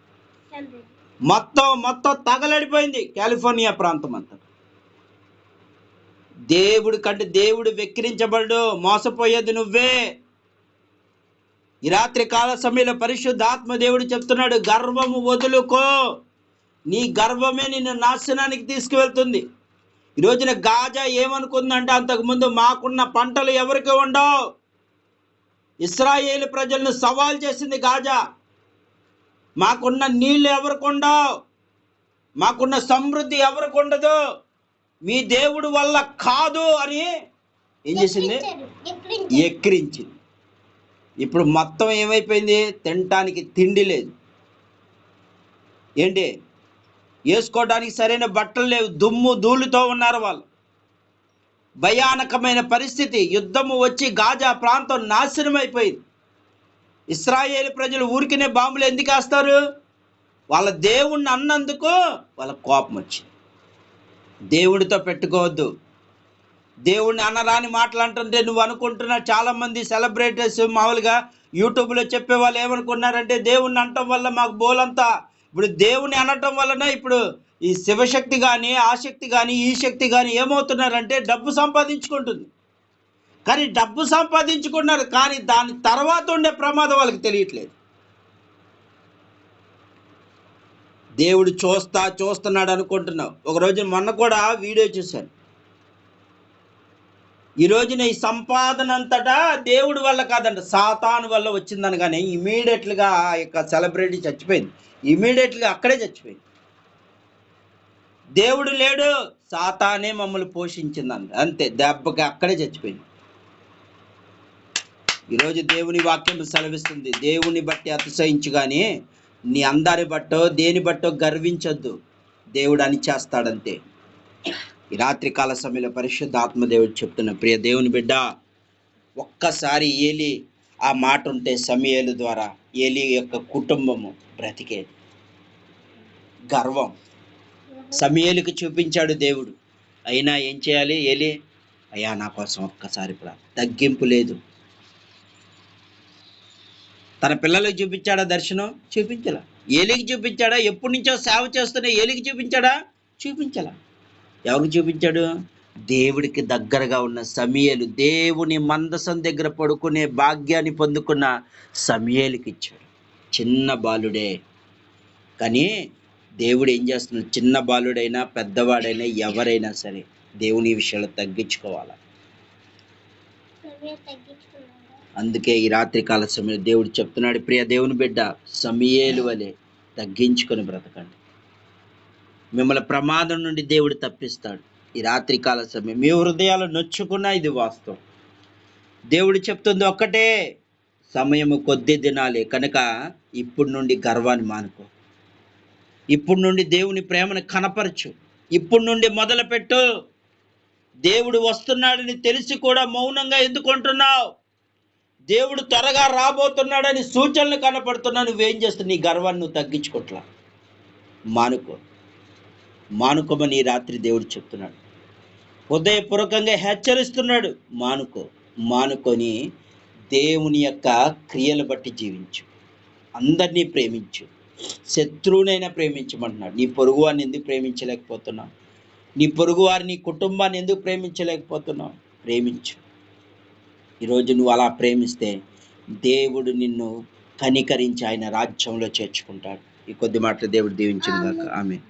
Speaker 1: మొత్తం తగలడిపోయింది కాలిఫోర్నియా ప్రాంతం అంతా. దేవుడి కంటే దేవుడు వెక్కిరించబడు, మోసపోయేది నువ్వే. ఈ రాత్రి కాల సమయంలో పరిశుద్ధాత్మ దేవుడు చెప్తున్నాడు, గర్వము వదులుకో. నీ గర్వమే నిన్ను నాశనానికి తీసుకువెళ్తుంది. ఈ రోజున గాజా ఏమనుకుందంటే, అంతకుముందు మాకున్న పంటలు ఎవరికి ఉండవు. ఇశ్రాయేలు ప్రజలను సవాల్ చేసింది గాజా. మాకున్న నీళ్లు ఎవరికి ఉండవు, మాకున్న సమృద్ధి ఎవరికి ఉండదు, మీ దేవుడు వల్ల కాదు అని ఏం చేసింది? ఎక్కిరించింది. ఇప్పుడు మొత్తం ఏమైపోయింది? తినటానికి తిండి లేదు, ఏంటి వేసుకోవడానికి సరైన బట్టలు లేవు, దుమ్ము ధూళితో ఉన్నారు వాళ్ళు. భయానకమైన పరిస్థితి, యుద్ధము వచ్చి గాజా ప్రాంతం నాశనం అయిపోయింది. ఇశ్రాయేలు ప్రజలు ఊరికినే బాంబులు ఎందుకు వేస్తారు? వాళ్ళ దేవుణ్ణి అన్నందుకు వాళ్ళ కోపం వచ్చింది. దేవుడితో పెట్టుకోవద్దు. దేవుణ్ణి అనరాని మాటలు అంటుంటే నువ్వు అనుకుంటున్నా, చాలామంది సెలబ్రిటీస్ మామూలుగా యూట్యూబ్లో చెప్పే వాళ్ళు ఏమనుకున్నారంటే దేవుణ్ణి అనటం వల్ల మాకు బోలంతా. ఇప్పుడు దేవుణ్ణి అనటం వలన ఇప్పుడు ఈ శివశక్తి కానీ, ఆ శక్తి కానీ, ఈ శక్తి కానీ ఏమవుతున్నారంటే డబ్బు సంపాదించుకుంటుంది. కానీ డబ్బు సంపాదించుకున్నారు, కానీ దాని తర్వాత ఉండే ప్రమాదం వాళ్ళకి తెలియట్లేదు. దేవుడు చూస్తున్నాడు అనుకుంటున్నావు. ఒకరోజు మొన్న కూడా వీడియో చూశాను. ఈ రోజున ఈ సంపాదన అంతటా దేవుడి వల్ల కాదంట, సాతాను వల్ల వచ్చిందనగానే ఇమీడియట్లుగా ఆ యొక్క సెలబ్రిటీ చచ్చిపోయింది. ఇమీడియట్గా అక్కడే చచ్చిపోయింది. దేవుడు లేడు, సాతానే మమ్మల్ని పోషించిందంట, అంతే, దెబ్బకి అక్కడే చచ్చిపోయింది. ఈరోజు దేవుని వాక్యం సెలవిస్తుంది, దేవుని బట్టి అతిశయించు కానీ నీ అందరి బట్టో దేని బట్టో గర్వించొద్దు. దేవుడు అని చేస్తాడంతే. ఈ రాత్రికాల సమయంలో పరిశుద్ధ ఆత్మదేవుడు చెప్తున్న ప్రియ దేవుని బిడ్డ, ఒక్కసారి ఏలి ఆ మాట ఉంటే సమూయేలు ద్వారా ఏలి యొక్క కుటుంబము బ్రతికేది. గర్వం సమూయేలుకి చూపించాడు దేవుడు. అయినా ఏం చేయాలి? ఏలి, అయ్యా నా కోసం ఒక్కసారి తగ్గింపు లేదు. తన పిల్లలకు చూపించాడా దర్శనం? చూపించలా. ఏలికి చూపించాడా? ఎప్పటి నుంచో సేవ చేస్తున్న ఏలికి చూపించాడా? చూపించలా. ఎవరికి చూపించాడు? దేవుడికి దగ్గరగా ఉన్న సమూయేలు, దేవుని మందసం దగ్గర పడుకునే భాగ్యాన్ని పొందుకున్న సమూయేలుకి ఇచ్చాడు. చిన్న బాలుడే, కానీ దేవుడు ఏం చేస్తున్నాడు? చిన్న బాలుడైనా పెద్దవాడైనా ఎవరైనా సరే దేవుని విషయాలు తగ్గించుకోవాలి. అందుకే ఈ రాత్రికాల సమయంలో దేవుడు చెప్తున్నాడు, ప్రియ దేవుని బిడ్డ, సమూయేలు వలె తగ్గించుకొని బ్రతకండి. మిమ్మల్ని ప్రమాదం నుండి దేవుడు తప్పిస్తాడు. ఈ రాత్రికాల సమయం మీ హృదయాలు నొచ్చుకున్నా ఇది వాస్తవం. దేవుడు చెప్తుంది ఒక్కటే, సమయము కొద్ది దినాలే కనుక ఇప్పుడు నుండి గర్వాన్ని మానుకో. ఇప్పుడు నుండి దేవుని ప్రేమను కనపరచు. ఇప్పుడు నుండి మొదలుపెట్టు. దేవుడు వస్తున్నాడని తెలిసి కూడా మౌనంగా ఎందుకు ఉంటున్నావు? దేవుడు త్వరగా రాబోతున్నాడని సూచనలు కనపడుతున్నా, నువ్వేం చేస్తున్నావు? నీ గర్వాన్ని నువ్వు తగ్గించుకోట్లా. మానుకోమని రాత్రి దేవుడు చెప్తున్నాడు. హృదయపూర్వకంగా హెచ్చరిస్తున్నాడు. మానుకొని దేవుని యొక్క క్రియలు బట్టి జీవించు. అందరినీ ప్రేమించు. శత్రువునైనా ప్రేమించమంటున్నాడు. నీ పొరుగు వారిని ఎందుకు ప్రేమించలేకపోతున్నావు? నీ పొరుగు వారిని, నీ కుటుంబాన్ని ఎందుకు ప్రేమించలేకపోతున్నావు? ప్రేమించు. ఈరోజు నువ్వు అలా ప్రేమిస్తే దేవుడు నిన్ను కనికరించి ఆయన రాజ్యంలో చేర్చుకుంటాడు. ఈ కొద్ది మాటలు దేవుడు దీవించును గాక. ఆమేన్.